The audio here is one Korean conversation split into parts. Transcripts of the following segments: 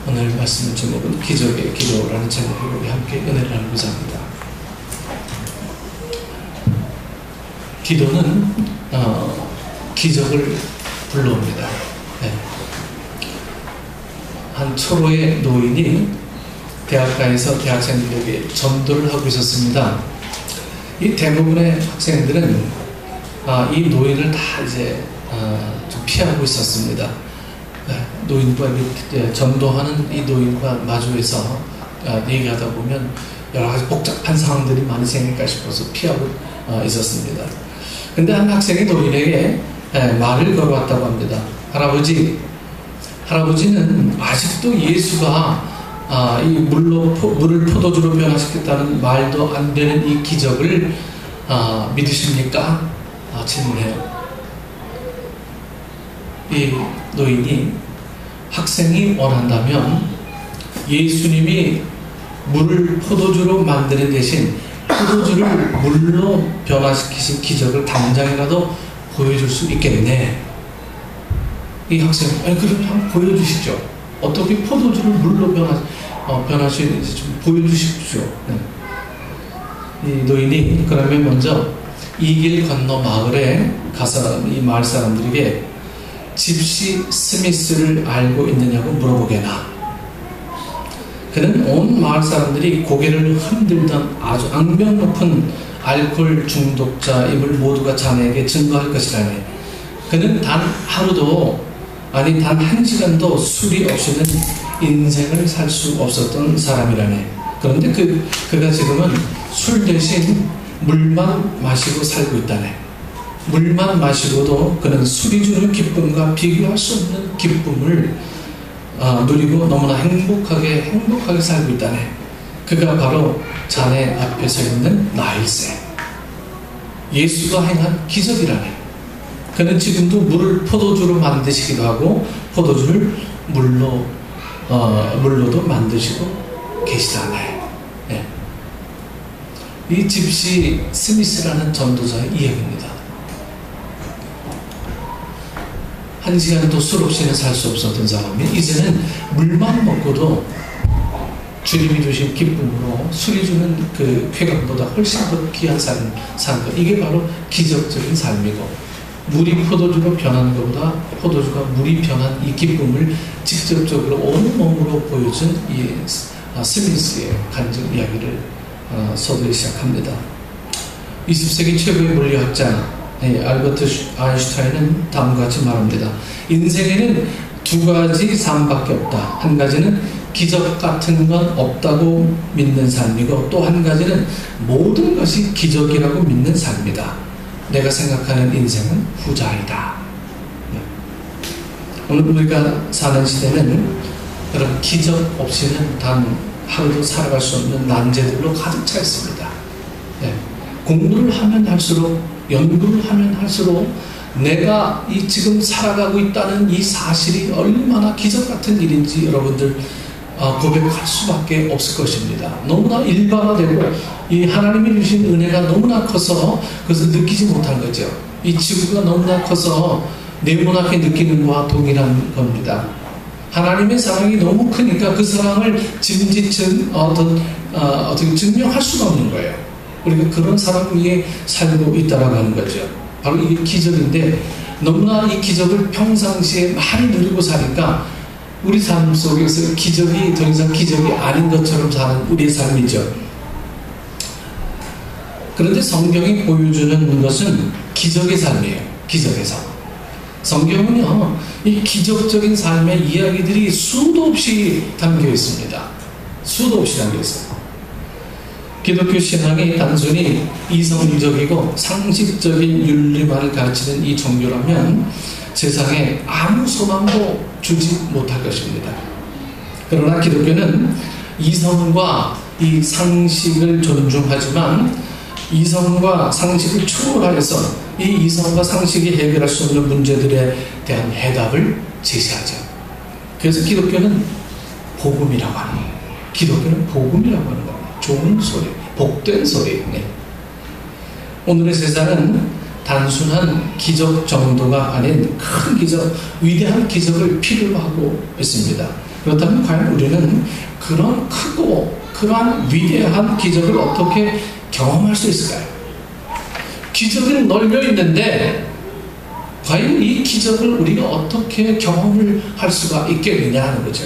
오늘 말씀의 제목은 기적의 기도라는 제목으로 우리 함께 은혜를 나누고자 합니다. 기도는 기적을 불러옵니다. 네. 한 초로의 노인이 대학가에서 대학생들에게 전도를 하고 있었습니다. 이 대부분의 학생들은 이 노인을 다 이제 좀 피하고 있었습니다. 노인과 전도하는 이 노인과 마주해서 얘기하다 보면 여러 가지 복잡한 상황들이 많이 생길까 싶어서 피하고 있었습니다. 근데 한 학생이 노인에게 말을 걸어왔다고 합니다. 할아버지는 아직도 예수가 이 물을 포도주로 변화시켰다는 말도 안 되는 이 기적을 믿으십니까? 질문해요. 이 노인이 학생이 원한다면 예수님이 물을 포도주로 만드는 대신 포도주를 물로 변화시키신 기적을 당장이라도 보여줄 수 있겠네. 이 학생이 그럼 한번 보여주시죠. 어떻게 포도주를 물로 변화시키는지 좀 보여주십시오. 네. 이 노인이 그러면 먼저 이 길 건너 마을에 가서 이 마을 사람들에게 집시 스미스를 알고 있느냐고 물어보게나. 그는 온 마을 사람들이 고개를 흔들던 아주 악명 높은 알코올 중독자임을 모두가 자네에게 증거할 것이라네. 그는 단 하루도 아니 단 한 시간도 술이 없이는 인생을 살 수 없었던 사람이라네. 그런데 그가 지금은 술 대신 물만 마시고 살고 있다네. 물만 마시고도 그는 술이 주는 기쁨과 비교할 수 없는 기쁨을 누리고 너무나 행복하게 살고 있다네. 그가 바로 자네 앞에 서 있는 나일세. 예수가 행한 기적이라네. 그는 지금도 물을 포도주로 만드시기도 하고 포도주를 물로도 만드시고 계시다네. 네. 이 집시 스미스라는 전도자의 이야기입니다. 한 시간도 술 없이는 살 수 없었던 사람이 이제는 물만 먹고도 주님이 주신 기쁨으로 술이 주는 그 쾌감보다 훨씬 더 귀한 삶을 사는 것. 이게 바로 기적적인 삶이고, 물이 포도주로 변하는 것보다 포도주가 물이 변한 이 기쁨을 직접적으로 온몸으로 보여준 이 스미스의 간증 이야기를 서두에 시작합니다. 20세기 최고의 물리학자 알버트 아인슈타인은 다음과 같이 말합니다. 인생에는 두 가지 삶밖에 없다. 한 가지는 기적 같은 건 없다고 믿는 삶이고, 또 한 가지는 모든 것이 기적이라고 믿는 삶이다. 내가 생각하는 인생은 후자이다. 오늘 우리가 사는 시대는 그런 기적 없이는 단 하루도 살아갈 수 없는 난제들로 가득 차 있습니다. 공부를 하면 할수록, 연구를 하면 할수록 내가 지금 살아가고 있다는 이 사실이 얼마나 기적 같은 일인지 여러분들 고백할 수밖에 없을 것입니다. 너무나 일반화되고 이 하나님이 주신 은혜가 너무나 커서 그것을 느끼지 못한 거죠. 이 지구가 너무나 커서 내 문 앞에 느끼는 것과 동일한 겁니다. 하나님의 사랑이 너무 크니까 그 사랑을 어떻게 증명할 수가 없는 거예요. 우리가 그런 사랑 위에 살고 있다라고 하는 거죠. 바로 이게 기적인데, 너무나 이 기적을 평상시에 많이 누리고 사니까 우리 삶 속에서 기적이 더 이상 기적이 아닌 것처럼 사는 우리의 삶이죠. 그런데 성경이 보여주는 것은 기적의 삶이에요. 기적의 삶. 성경은요, 이 기적적인 삶의 이야기들이 수도 없이 담겨 있습니다. 수도 없이 담겨 있어요. 기독교 신앙이 단순히 이성적이고 상식적인 윤리만을 가르치는 이 종교라면 세상에 아무 소망도 주지 못할 것입니다. 그러나 기독교는 이성과 이 상식을 존중하지만 이성과 상식을 초월하여서 이 이성과 상식이 해결할 수 없는 문제들에 대한 해답을 제시하죠. 그래서 기독교는 복음이라고 하는 거예요. 기독교는 복음이라고 하는 겁니다. 좋은 소리, 복된 소리. 오늘의 세상은 단순한 기적 정도가 아닌 큰 기적, 위대한 기적을 필요로 하고 있습니다. 그렇다면 과연 우리는 그런 크고 그러한 위대한 기적을 어떻게 경험할 수 있을까요? 기적은 널려 있는데 과연 이 기적을 우리가 어떻게 경험을 할 수가 있겠느냐 하는 거죠.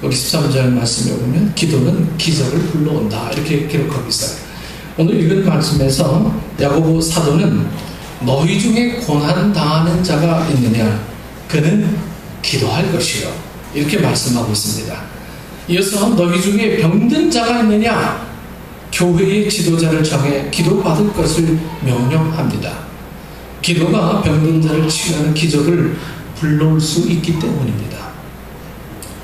여기 13절 말씀에 보면 기도는 기적을 불러온다 이렇게 기록하고 있어요. 오늘 읽은 말씀에서 야고보 사도는 너희 중에 고난 당하는 자가 있느냐 그는 기도할 것이요 이렇게 말씀하고 있습니다. 이어서 너희 중에 병든 자가 있느냐 교회의 지도자를 정해 기도받을 것을 명령합니다. 기도가 병든 자를 치유하는 기적을 불러올 수 있기 때문입니다.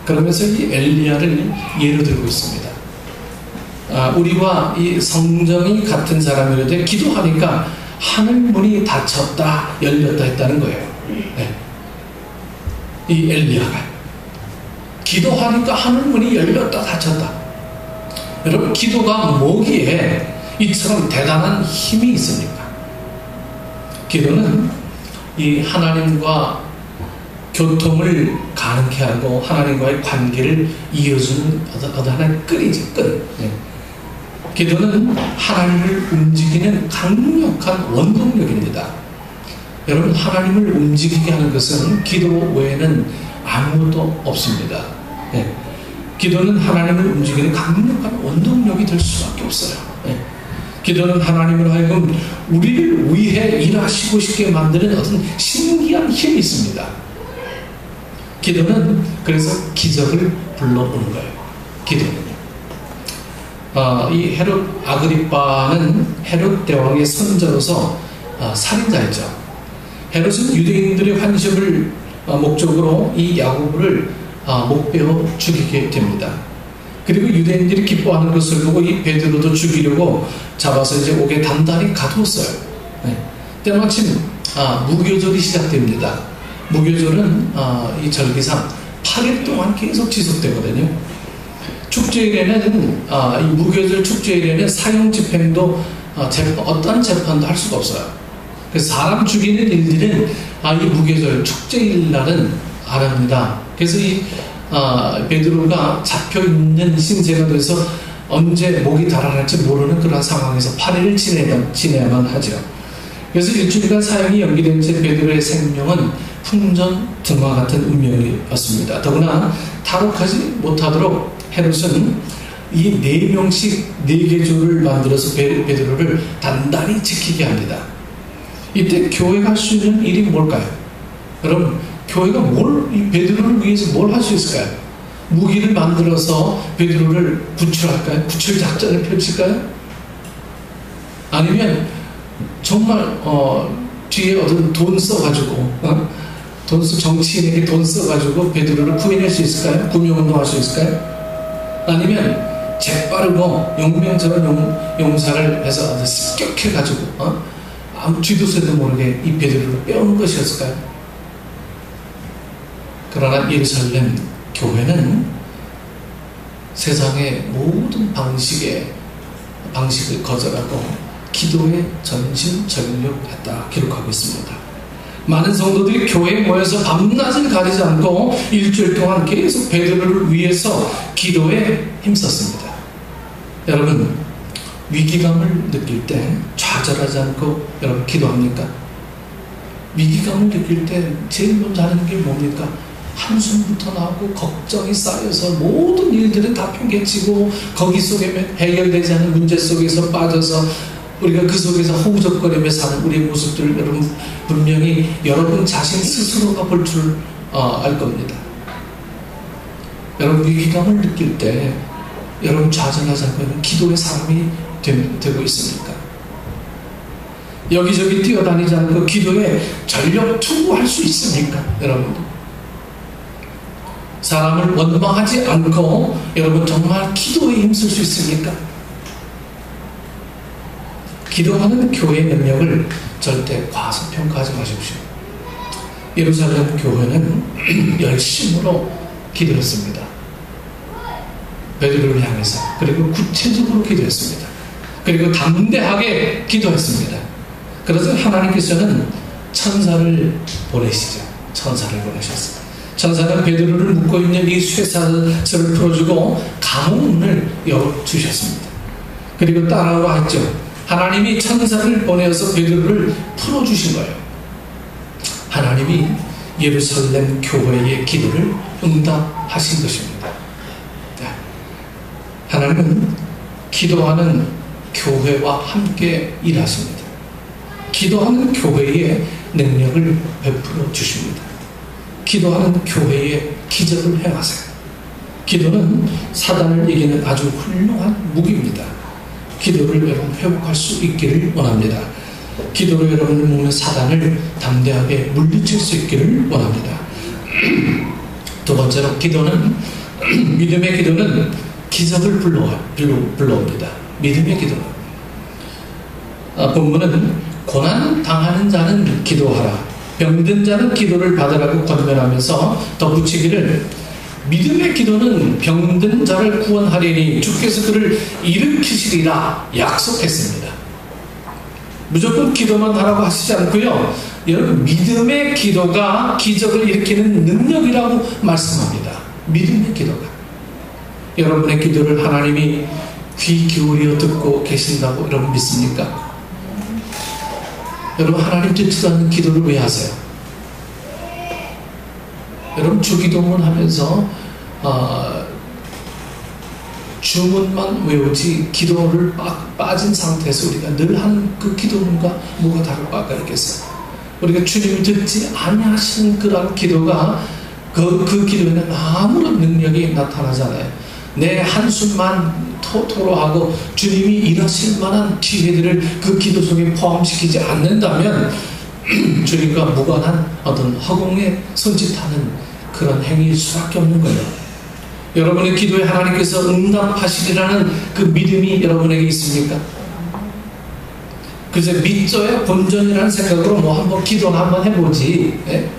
그러면서 이 엘리야를 예로 들고 있습니다. 우리와 이 성정이 같은 사람이라도 기도하니까 하늘문이 닫혔다 열렸다 했다는 거예요. 네. 이 엘리야가 기도하니까 하늘문이 열렸다 닫혔다. 여러분 기도가 뭐기에 이처럼 대단한 힘이 있습니까? 기도는 이 하나님과 교통을 가능케 하고 하나님과의 관계를 이어주는 어떤 하나의 끈이지, 끈. 네. 기도는 하나님을 움직이는 강력한 원동력입니다. 여러분 하나님을 움직이게 하는 것은 기도 외에는 아무것도 없습니다. 네. 기도는 하나님을 움직이는 강력한 원동력이 될 수밖에 없어요. 네. 기도는 하나님으로 하여금 우리를 위해 일하시고 싶게 만드는 어떤 신기한 힘이 있습니다. 기도는 그래서 기적을 불러오는 거예요. 기도는요. 이 헤롯 아그리빠는 헤롯 대왕의 선자로서 살인자였죠. 헤롯은 유대인들의 환심을 목적으로 이 야고보를 목베어 죽이게 됩니다. 그리고 유대인들이 기뻐하는 것을 보고 이 베드로도 죽이려고 잡아서 이제 옥에 단단히 가두었어요. 네. 때마침 무교절이 시작됩니다. 무교절은 이 절기상 8일 동안 계속 지속되거든요. 축제일에는 이 무교절 축제일에는 사형 집행도 어떠한 재판도 할 수가 없어요. 그래서 사람 죽이는 일들은 이 무교절 축제일 날은 안 합니다. 그래서 이 베드로가 잡혀있는 신세가 돼서 언제 목이 달아날지 모르는 그런 상황에서 8일을 지내야만 하죠. 그래서 일주일간 사형이 연기된 채 베드로의 생명은 풍전등화 같은 운명이었습니다. 더구나 탈옥하지 못하도록 헤롯은 이 4명씩 4개조를 만들어서 베드로를 단단히 지키게 합니다. 이때 교회가 할 수 있는 일이 뭘까요? 여러분 교회가 이 베드로를 위해서 뭘 할 수 있을까요? 무기를 만들어서 베드로를 구출할까요? 구출 작전을 펼칠까요? 아니면 정말 뒤에 어떤 돈 써가지고 정치인에게 돈 써가지고 베드로를 구해낼 수 있을까요? 구명운동 할 수 있을까요? 아니면 재빠르고 용맹적인 용사를 해서 습격해가지고 아무 쥐도새도 모르게 이 베드로를 빼오는 것이었을까요? 그러나 예루살렘 교회는 세상의 모든 방식을 거절하고 기도에 전심전력했다 기록하고 있습니다. 많은 성도들이 교회에 모여서 밤낮을 가리지 않고 일주일 동안 계속 베드로를 위해서 기도에 힘썼습니다. 여러분 위기감을 느낄 때 좌절하지 않고 여러분 기도합니까? 위기감을 느낄 때 제일 먼저 하는 게 뭡니까? 한숨부터 나오고 걱정이 쌓여서 모든 일들은 다 팽개치고 거기 속에 해결되지 않은 문제 속에서 빠져서 우리가 그 속에서 허우적거리며 사는 우리의 모습들 여러분 분명히 여러분 자신 스스로가 볼 줄 알 겁니다. 여러분 위기감을 느낄 때 여러분 좌절하지 않고 기도의 사람이 되고 있습니까? 여기저기 뛰어다니지 않고 기도에 전력 투구할 수 있습니까? 여러분 사람을 원망하지 않고 여러분 정말 기도에 힘쓸 수 있습니까? 기도하는 교회의 능력을 절대 과소평가하지 마십시오. 예루살렘 교회는 열심으로 기도했습니다. 베드로를 향해서 그리고 구체적으로 기도했습니다. 그리고 담대하게 기도했습니다. 그래서 하나님께서는 천사를 보내시죠. 천사를 보내셨습니다. 천사는 베드로를 묶고 있는 이 쇠사슬을 풀어주고 감옥문을 열어주셨습니다. 그리고 따라오라 했죠. 하나님이 천사를 보내어서 베드로를 풀어주신 거예요. 하나님이 예루살렘 교회의 기도를 응답하신 것입니다. 하나님은 기도하는 교회와 함께 일하십니다. 기도하는 교회에 능력을 베풀어 주십니다. 기도하는 교회에 기적을 행하세요. 기도는 사단을 이기는 아주 훌륭한 무기입니다. 기도를 여러분 회복할 수 있기를 원합니다. 기도로 여러분을 묶는 사단을 담대하게 물리칠 수 있기를 원합니다. 두 번째로 기도는 믿음의 기도는 기적을 불러옵니다. 믿음의 기도는 본문은 고난 당하는 자는 기도하라, 병든 자는 기도를 받으라고 권면하면서 덧붙이기를 믿음의 기도는 병든 자를 구원하리니 주께서 그를 일으키시리라 약속했습니다. 무조건 기도만 하라고 하시지 않고요. 여러분 믿음의 기도가 기적을 일으키는 능력이라고 말씀합니다. 믿음의 기도가. 여러분의 기도를 하나님이 귀 기울여 듣고 계신다고 여러분 믿습니까? 여러분 하나님 듣지도 않는 기도를 왜 하세요? 여러분 주기도문 하면서 주문만 외우지 기도를 빠진 상태에서 우리가 늘 하는 그 기도문과 뭐가 다를 바가 있겠어요? 우리가 주님이 듣지 아니하시는 그런 기도가 그 기도에는 아무런 능력이 나타나잖아요. 내 한숨만 토로하고 주님이 일하실 만한 기회들을 그 기도 속에 포함시키지 않는다면 주님과 무관한 어떤 허공에 손짓하는 그런 행위일 수밖에 없는 거예요. 여러분의 기도에 하나님께서 응답하시리라는 그 믿음이 여러분에게 있습니까? 그래서 믿져야 본전이라는 생각으로 뭐 한번 기도나 한번 해보지, 예?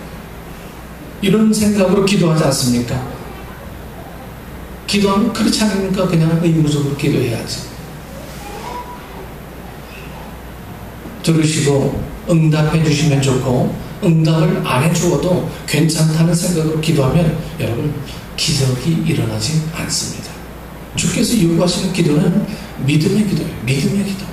이런 생각으로 기도하지 않습니까? 기도하면 그렇지 않으니까 그냥 의무적으로 기도해야지. 들으시고 응답해 주시면 좋고 응답을 안 해주어도 괜찮다는 생각으로 기도하면 여러분 기적이 일어나지 않습니다. 주께서 요구하시는 기도는 믿음의 기도예요. 믿음의 기도.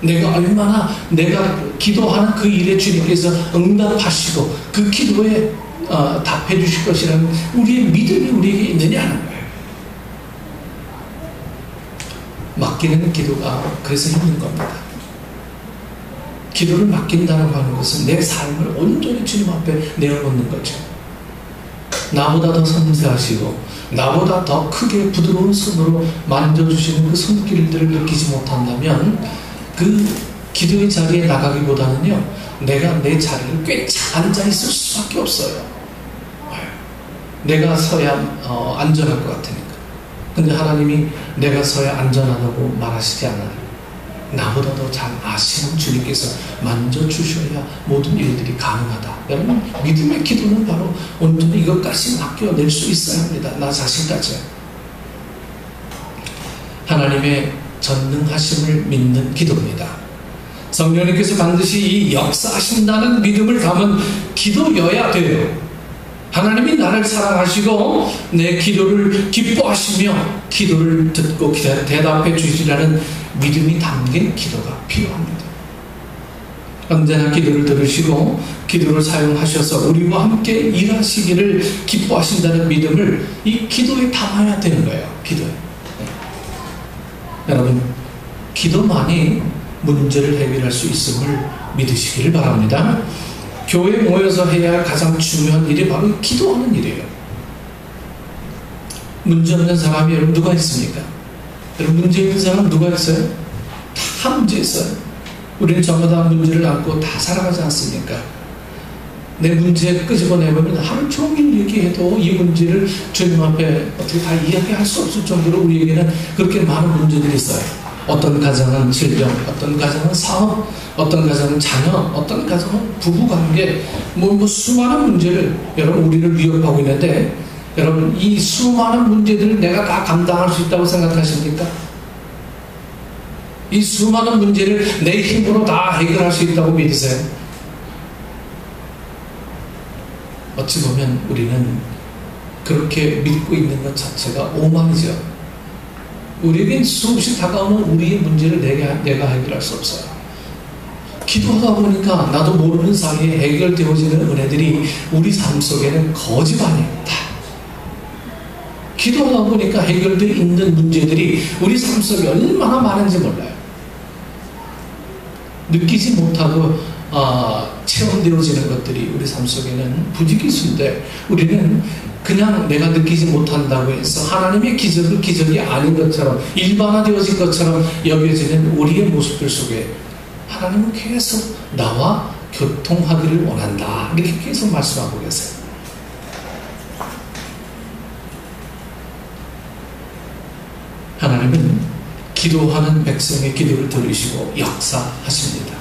내가 얼마나 내가 기도하는 그 일에 주님께서 응답하시고 그 기도에 답해 주실 것이라는 우리의 믿음이 우리에게 있느냐는 거예요. 맡기는 기도가 그래서 힘든 겁니다. 기도를 맡긴다고 하는 것은 내 삶을 온전히 주님 앞에 내어놓는 거죠. 나보다 더 섬세하시고 나보다 더 크게 부드러운 손으로 만져주시는 그 손길들을 느끼지 못한다면 그 기도의 자리에 나가기보다는요, 내가 내 자리를 꽤 잘 앉아있을 수밖에 없어요. 내가 서야 안전할 것 같으니까. 근데 하나님이 내가 서야 안전하다고 말하시지 않아요. 나보다 더 잘 아시는 주님께서 만져주셔야 모든 일들이 가능하다. 여러분 믿음의 기도는 바로 온전히 이것까지 맡겨낼 수 있어야 합니다. 나 자신까지. 하나님의 전능하심을 믿는 기도입니다. 성령님께서 반드시 이 역사하신다는 믿음을 담은 기도여야 돼요. 하나님이 나를 사랑하시고 내 기도를 기뻐하시며 기도를 듣고 대답해 주시라는 믿음이 담긴 기도가 필요합니다. 언제나 기도를 들으시고 기도를 사용하셔서 우리와 함께 일하시기를 기뻐하신다는 믿음을 이 기도에 담아야 되는 거예요. 기도에. 여러분 기도만이 문제를 해결할 수 있음을 믿으시기를 바랍니다. 교회에 모여서 해야 할 가장 중요한 일이 바로 기도하는 일이에요. 문제 없는 사람이 여러분 누가 있습니까? 여러분 문제 있는 사람 누가 있어요? 다 문제 있어요. 우리는 전부 다 문제를 안고 다 살아가지 않습니까? 내 문제 끄집어내보면 하루 종일 얘기해도 이 문제를 주님 앞에 어떻게 다 이야기할 수 없을 정도로 우리에게는 그렇게 많은 문제들이 있어요. 어떤 가정은 질병, 어떤 가정은 사업, 어떤 가정은 자녀, 어떤 가정은 부부관계, 뭐 수많은 문제를 여러분 우리를 위협하고 있는데 여러분 이 수많은 문제들을 내가 다 감당할 수 있다고 생각하십니까? 이 수많은 문제를 내 힘으로 다 해결할 수 있다고 믿으세요? 어찌 보면 우리는 그렇게 믿고 있는 것 자체가 오만이죠. 우리에겐 수없이 다가오는 우리의 문제를 내가 해결할 수 없어요. 기도하다 보니까 나도 모르는 사이에 해결되어지는 은혜들이 우리 삶 속에는 거지반입니다. 기도하다 보니까 해결되어 있는 문제들이 우리 삶 속에 얼마나 많은지 몰라요. 느끼지 못하고 체험되어지는 것들이 우리 삶 속에는 부지기수인데, 우리는 그냥 내가 느끼지 못한다고 해서 하나님의 기적이 아닌 것처럼, 일반화되어진 것처럼 여겨지는 우리의 모습들 속에 하나님은 계속 나와 교통하기를 원한다, 이렇게 계속 말씀하고 계세요. 하나님은 기도하는 백성의 기도를 들으시고 역사하십니다.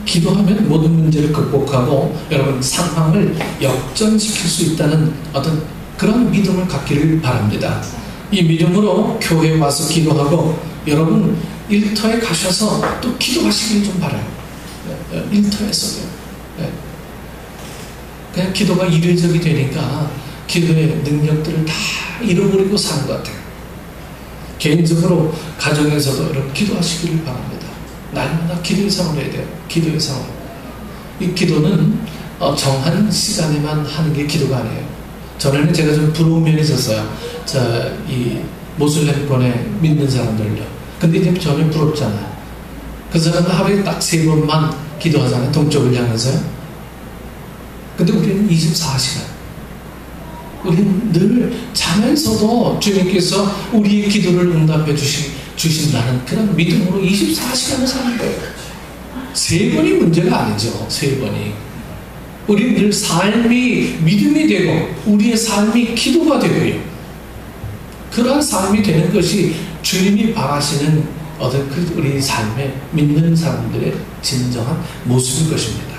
기도하면 모든 문제를 극복하고 여러분 상황을 역전시킬 수 있다는 어떤 그런 믿음을 갖기를 바랍니다. 이 믿음으로 교회에 와서 기도하고 여러분 일터에 가셔서 또 기도하시길 좀 바라요. 일터에서요. 그냥 기도가 일회적이 되니까 기도의 능력들을 다 잃어버리고 사는 것 같아요. 개인적으로 가정에서도 여러분 기도하시기를 바랍니다. 날마다 기도의 생활을 해야 돼요. 기도의 생활. 이 기도는 정한 시간에만 하는 게 기도가 아니에요. 전에는 제가 좀 부러운 면이 있었어요. 이 모슬렘권에 믿는 사람들요. 근데 이제 전혀 부럽잖아요. 그 사람은 하루에 딱 3번만 기도하잖아요. 동쪽을 향해서요. 근데 우리는 24시간. 우리는 늘 자면서도 주님께서 우리의 기도를 응답해 주신다는 그런 믿음으로 24시간을 사는 거예요. 3번이 문제가 아니죠. 3번이. 우리는 늘 삶이 믿음이 되고 우리의 삶이 기도가 되고요. 그러한 삶이 되는 것이 주님이 바라시는 어떤 우리 삶의 믿는 사람들의 진정한 모습일 것입니다.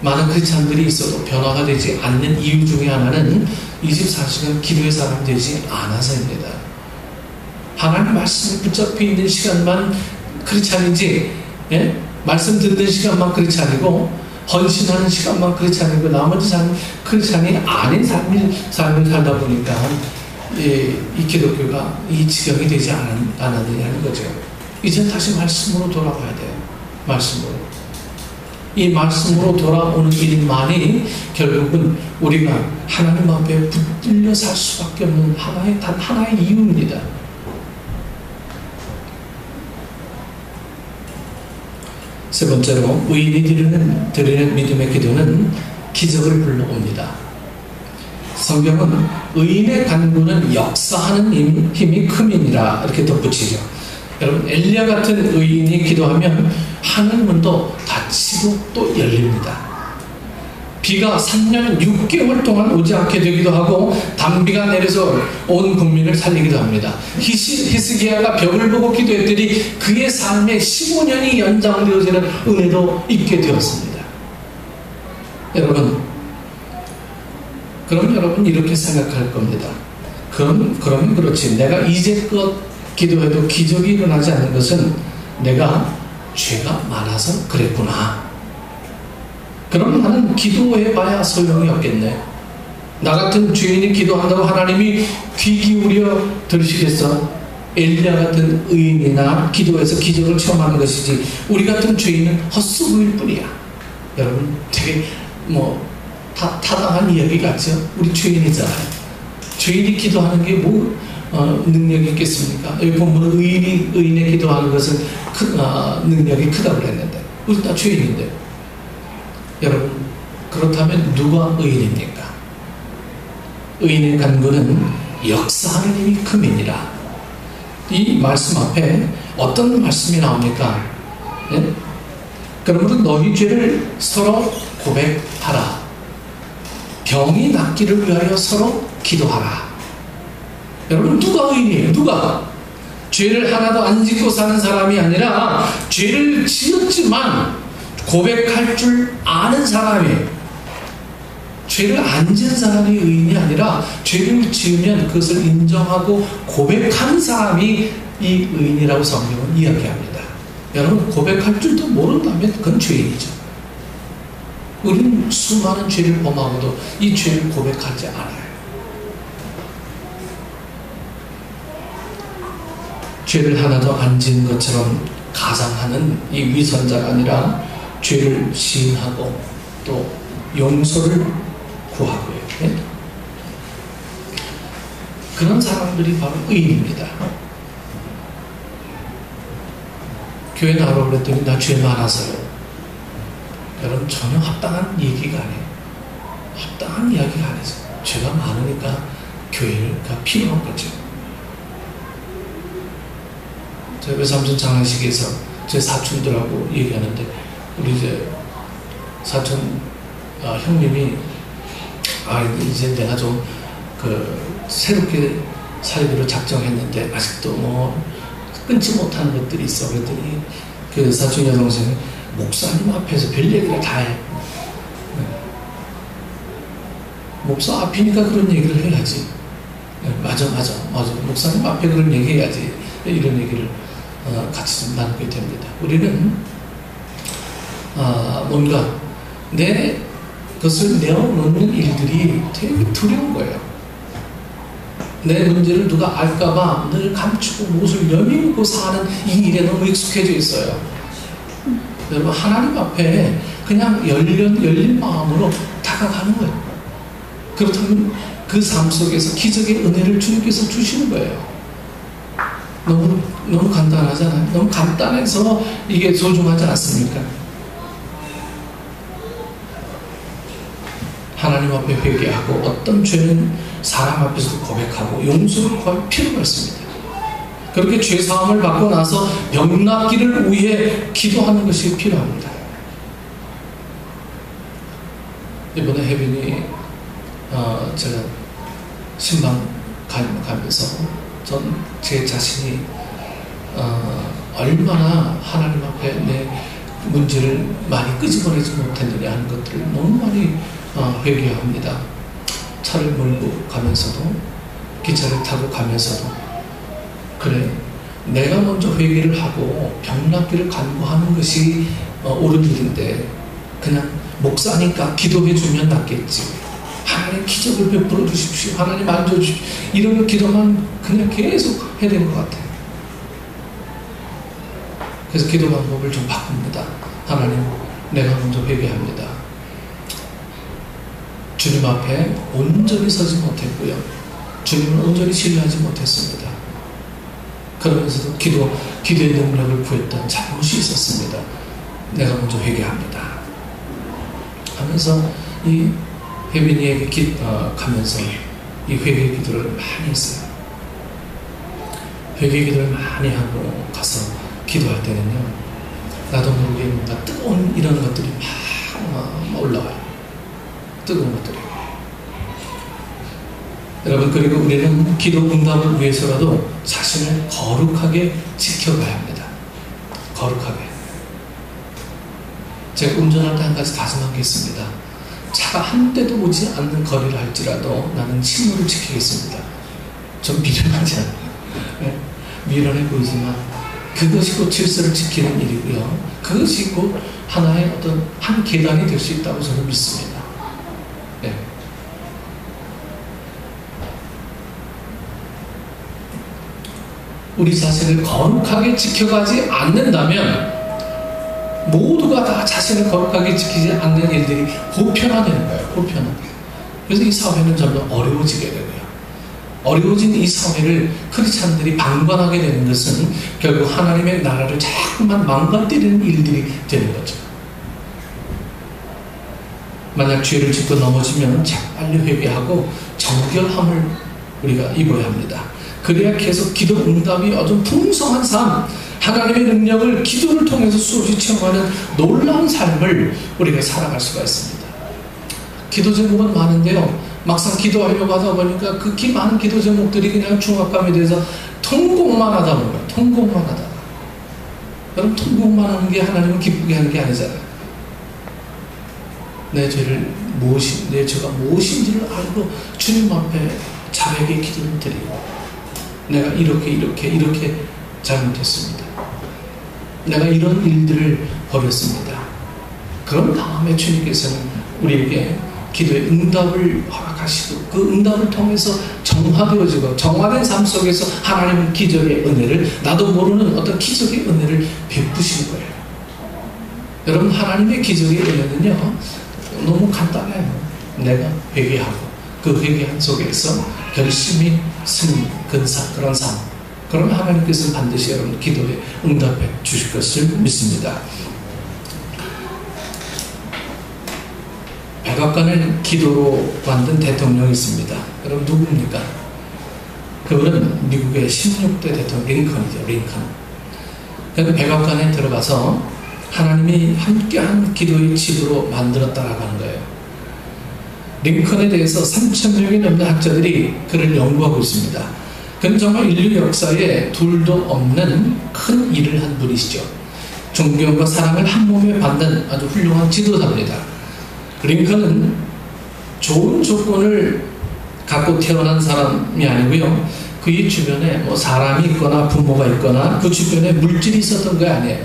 많은 크리스찬들이 있어도 변화가 되지 않는 이유 중에 하나는 24시간 기도의 사람이 되지 않아서입니다. 하나님 말씀에 붙잡혀 있는 시간만 크리스찬이지, 말씀 듣는 시간만 크리스찬이고 헌신하는 시간만 크리스찬이고 나머지 삶은 크리스찬이 아닌 삶을 살다 보니까 이 기독교가 이 지경이 되지 않았느냐는 거죠. 이제 다시 말씀으로 돌아가야 돼요. 말씀으로. 이 말씀으로 돌아오는 일만이 결국은 우리가 하나님 앞에 붙들려 살 수밖에 없는 단 하나의 이유입니다. 세 번째로 의인이 드리는 믿음의 기도는 기적을 불러옵니다. 성경은 의인의 간구는 역사하는 힘이 큼이니라 이렇게 덧붙이죠. 여러분 엘리야 같은 의인이 기도하면 하늘문도 닫히고 또 열립니다. 비가 3년 6개월 동안 오지 않게 되기도 하고 단비가 내려서 온 국민을 살리기도 합니다. 히스기야가 벽을 보고 기도했더니 그의 삶에 15년이 연장되어지는 은혜도 있게 되었습니다. 여러분, 그럼 여러분 이렇게 생각할 겁니다. 그러면 그렇지. 내가 이제껏 기도해도 기적이 일어나지 않는 것은 내가 죄가 많아서 그랬구나. 그럼 나는 기도해봐야 소용이 없겠네. 나 같은 죄인이 기도한다고 하나님이 귀 기울여 들으시겠어? 엘리야 같은 의인이나 기도해서 기적을 체험하는 것이지 우리 같은 죄인은 헛수고일 뿐이야. 여러분 되게 타당한 이야기 같죠? 우리 죄인이잖아요. 죄인이 기도하는 게 능력이 있겠습니까? 여기 본문은 의인의 기도하는 것은 능력이 크다고 그랬는데 우리 다 죄인인데. 여러분 그렇다면 누가 의인입니까? 의인의 간구는 역사하는 힘이 큼이니라. 이 말씀 앞에 어떤 말씀이 나옵니까? 그러므로 너희 죄를 서로 고백하라. 병이 낫기를 위하여 서로 기도하라. 여러분 누가 의인이에요? 누가? 죄를 하나도 안 짓고 사는 사람이 아니라 죄를 지었지만 고백할 줄 아는 사람이에요. 죄를 안 지은 사람이 의인이 아니라 죄를 지으면 그것을 인정하고 고백하는 사람이 이 의인이라고 성경은 이야기합니다. 여러분 고백할 줄도 모른다면 그건 죄인이죠. 우리는 수많은 죄를 범하고도 이 죄를 고백하지 않아요. 죄를 하나도 안 지은 것처럼 가상하는 이 위선자가 아니라 죄를 시인하고 또 용서를 구하고요. 네? 그런 사람들이 바로 의인입니다. 교회 나오라고 그랬더니 나 죄 많아서요. 여러분, 전혀 합당한 얘기가 아니에요. 합당한 이야기가 아니에요. 죄가 많으니까 교회가 필요한 거죠. 저희 외삼촌 장례식에서 제 사촌들하고 얘기하는데, 우리 이제 사촌 형님이 이제 내가 좀 새롭게 살기로 작정했는데 아직도 뭐 끊지 못하는 것들이 있어. 그랬더니 그 사촌 여동생이 목사님 앞에서 별 얘기를 다 해. 목사 앞이니까 그런 얘기를 해야지. 맞아. 목사님 앞에 그런 얘기 해야지. 이런 얘기를 같이 좀 나누게 됩니다. 우리는 뭔가 내 것을 내어놓는 일들이 되게 두려운 거예요. 내 문제를 누가 알까봐 늘 감추고 못을 여미고 사는 이 일에 너무 익숙해져 있어요. 여러분, 하나님 앞에 그냥 열린 마음으로 다가가는 거예요. 그렇다면 그 삶 속에서 기적의 은혜를 주님께서 주시는 거예요. 너무 간단하잖아요. 너무 간단해서 이게 소중하지 않습니까? 하나님 앞에 회개하고 어떤 죄는 사람 앞에서도 고백하고 용서를 구할 필요가 있습니다. 그렇게 죄사함을 받고 나서 병낫기를 위해 기도하는 것이 필요합니다. 이번에 혜빈이 제가 신방 가면서 전 제 자신이 얼마나 하나님 앞에 내 문제를 많이 끄집어내지 못했느냐 하는 것들을 너무 많이 회개합니다. 차를 몰고 가면서도, 기차를 타고 가면서도, 그래, 내가 먼저 회개를 하고 병낫기를 간구하는 것이 옳은 일인데 그냥 목사니까 기도해주면 낫겠지, 하나님 기적을 베풀어 주십시오, 하나님 만져주십시오, 이런 기도만 그냥 계속 해야 되는 것 같아요. 그래서 기도 방법을 좀 바꿉니다. 하나님, 내가 먼저 회개합니다. 주님 앞에 온전히 서지 못했고요, 주님을 온전히 신뢰하지 못했습니다. 그러면서도 기도의 능력을 구했던 잘못이 있었습니다. 내가 먼저 회개합니다 하면서 이 혜빈이에게 가면서 이 회개 기도를 많이 했어요. 회개 기도를 많이 하고 가서 기도할 때는요, 나도 모르게 뭔가 뜨거운 이런 것들이 막 올라와요. 뜨거운 것들이. 여러분, 그리고 우리는 기도 응답을 위해서라도 자신을 거룩하게 지켜가야 합니다. 거룩하게. 제가 운전할 때 한 가지 다짐한 게 있습니다. 차가 한 대도 오지 않는 거리를 할지라도 나는 신호를 지키겠습니다. 좀 미련하지 않아요. 네? 미련해 보이지만 그것이 곧 질서를 지키는 일이고요, 그것이 곧 하나의 어떤 한 계단이 될 수 있다고 저는 믿습니다. 네. 우리 자신을 거룩하게 지켜가지 않는다면 모두가 다 자신을 거룩하게 지키지 않는 일들이 보편화되는 거예요. 보편화. 그래서 이 사회는 점점 어려워지게 되고요. 어려워진 이 사회를 크리스찬들이 방관하게 되는 것은 결국 하나님의 나라를 자꾸만 망가뜨리는 일들이 되는 거죠. 만약 죄를 짓고 넘어지면 재빨리 회개하고 정결함을 우리가 입어야 합니다. 그래야 계속 기도 응답이 아주 풍성한 삶, 하나님의 능력을 기도를 통해서 수없이 체험하는 놀라운 삶을 우리가 살아갈 수가 있습니다. 기도 제목은 많은데요, 막상 기도하려고 하다 보니까 그 많은 기도 제목들이 그냥 중압감에 대해서 통곡만 하다 보면, 통곡만 하다가, 여러분, 통곡만 하는 게 하나님을 기쁘게 하는 게 아니잖아요. 내 죄가 무엇인지를 알고 주님 앞에 자에게 기도를 드리고, 내가 이렇게 잘못했습니다, 내가 이런 일들을 벌였습니다, 그런 다음에 주님께서는 우리에게 기도의 응답을 허락하시고 그 응답을 통해서 정화되어지고 정화된 삶 속에서 하나님은 기적의 은혜를, 나도 모르는 어떤 기적의 은혜를 베푸시는 거예요. 여러분, 하나님의 기적의 은혜는요 너무 간단해요. 내가 회개하고 그 회개한 속에서 열심히 승리, 근사, 그런 삶, 그러면 하나님께서는 반드시 여러분 기도에 응답해 주실 것을 믿습니다. 백악관을 기도로 만든 대통령이 있습니다. 여러분 누굽니까? 그분은 미국의 16대 대통령 링컨이죠. 링컨. 그 백악관에 들어가서 하나님이 함께한 기도의 집으로 만들었다라고 하는 거예요. 링컨에 대해서 3,000명이 넘는 학자들이 그를 연구하고 있습니다. 그는 정말 인류 역사에 둘도 없는 큰 일을 한 분이시죠. 존경과 사랑을 한 몸에 받는 아주 훌륭한 지도자입니다. 링컨은 좋은 조건을 갖고 태어난 사람이 아니고요, 그의 주변에 뭐 사람이 있거나 부모가 있거나 그 주변에 물질이 있었던 게 아니에요.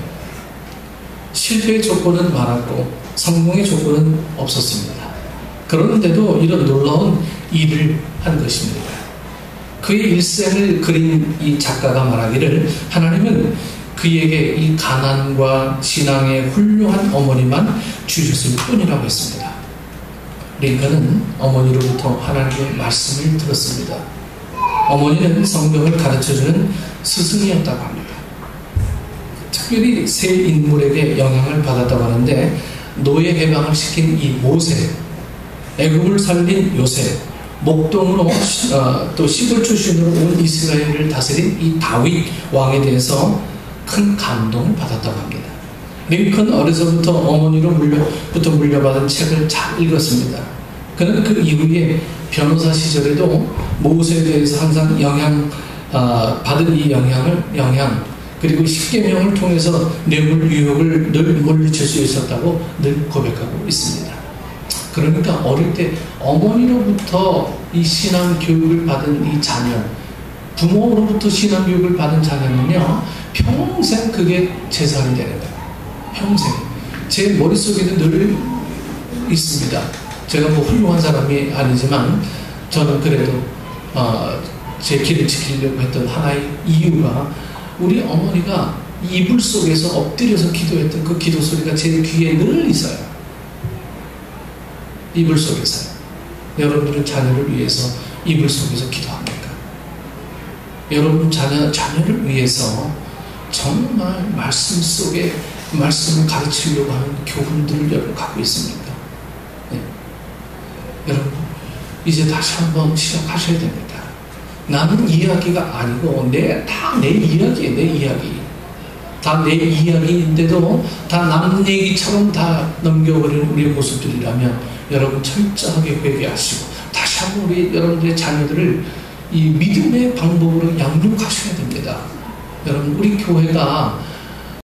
실패의 조건은 많았고 성공의 조건은 없었습니다. 그런데도 이런 놀라운 일을 한 것입니다. 그의 일생을 그린 이 작가가 말하기를 하나님은 그에게 이 가난과 신앙의 훌륭한 어머니만 주셨을 뿐이라고 했습니다. 링컨은 어머니로부터 하나님의 말씀을 들었습니다. 어머니는 성경을 가르쳐주는 스승이었다고 합니다. 특별히 세 인물에게 영향을 받았다고 하는데, 노예 해방을 시킨 이 모세, 애굽을 살린 요셉, 목동으로 또 시골 출신으로 온 이스라엘을 다스린 이 다윗 왕에 대해서 큰 감동을 받았다고 합니다. 링컨 어려서부터 어머니로부터 물려받은 책을 잘 읽었습니다. 그는 그 이후에 변호사 시절에도 모세에 대해서 항상 받은 이 영향 그리고 십계명을 통해서 뇌물 유혹을 늘 물리칠 수 있었다고 늘 고백하고 있습니다. 그러니까 어릴 때 어머니로부터 이 신앙 교육을 받은 이 자녀, 부모로부터 신앙 교육을 받은 자녀는요 평생 그게 재산이 되는 거예요. 평생. 제 머릿속에는 늘 있습니다. 제가 뭐 훌륭한 사람이 아니지만 저는 그래도 제 길을 지키려고 했던 하나의 이유가, 우리 어머니가 이불 속에서 엎드려서 기도했던 그 기도 소리가 제 귀에 늘 있어요. 이불 속에서요. 여러분들은 자녀를 위해서 이불 속에서 기도합니까? 여러분 자녀를 위해서 정말 말씀 속에 말씀을 가르치려고 하는 교훈들을 여러분 갖고 있습니까? 네. 여러분 이제 다시 한번 시작하셔야 됩니다. 나는 이야기가 아니고 다 내 이야기예요. 내 이야기. 다 내 이야기인데도 다 남 얘기처럼 다 넘겨버리는 우리의 모습들이라면 여러분 철저하게 회개하시고 다시 한번 여러분들의 자녀들을 이 믿음의 방법으로 양육하셔야 됩니다. 여러분 우리 교회가